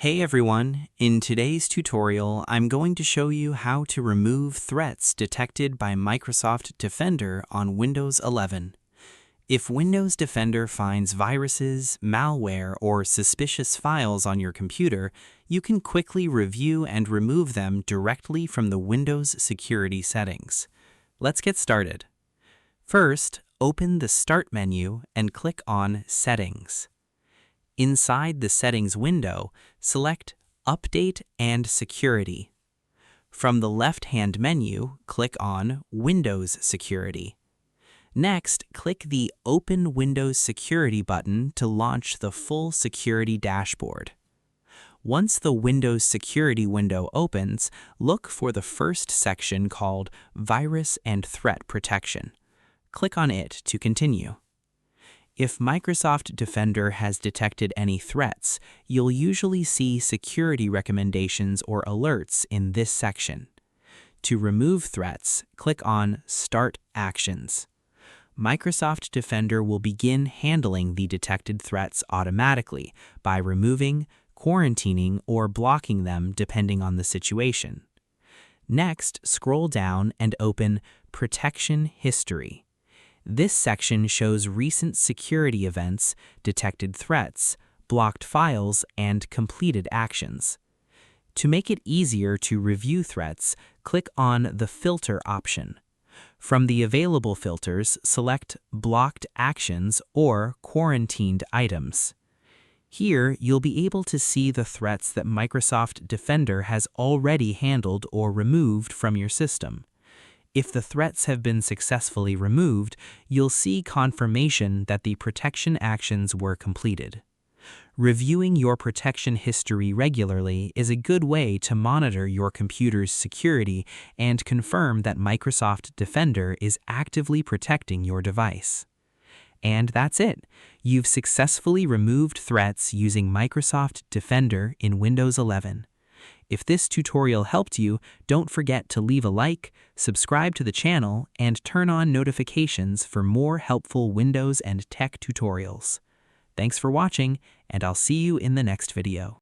Hey everyone, in today's tutorial I'm going to show you how to remove threats detected by Microsoft Defender on Windows 11. If Windows Defender finds viruses, malware, or suspicious files on your computer, you can quickly review and remove them directly from the Windows security settings. Let's get started. First, open the Start menu and click on Settings. Inside the Settings window, select Update and Security. From the left-hand menu, click on Windows Security. Next, click the Open Windows Security button to launch the full security dashboard. Once the Windows Security window opens, look for the first section called Virus and Threat Protection. Click on it to continue. If Microsoft Defender has detected any threats, you'll usually see security recommendations or alerts in this section. To remove threats, click on Start Actions. Microsoft Defender will begin handling the detected threats automatically by removing, quarantining, or blocking them depending on the situation. Next, scroll down and open Protection History. This section shows recent security events, detected threats, blocked files, and completed actions. To make it easier to review threats, click on the Filter option. From the available filters, select Blocked Actions or Quarantined Items. Here, you'll be able to see the threats that Microsoft Defender has already handled or removed from your system. If the threats have been successfully removed, you'll see confirmation that the protection actions were completed. Reviewing your protection history regularly is a good way to monitor your computer's security and confirm that Microsoft Defender is actively protecting your device. And that's it. You've successfully removed threats using Microsoft Defender in Windows 11. If this tutorial helped you, don't forget to leave a like, subscribe to the channel, and turn on notifications for more helpful Windows and tech tutorials. Thanks for watching, and I'll see you in the next video.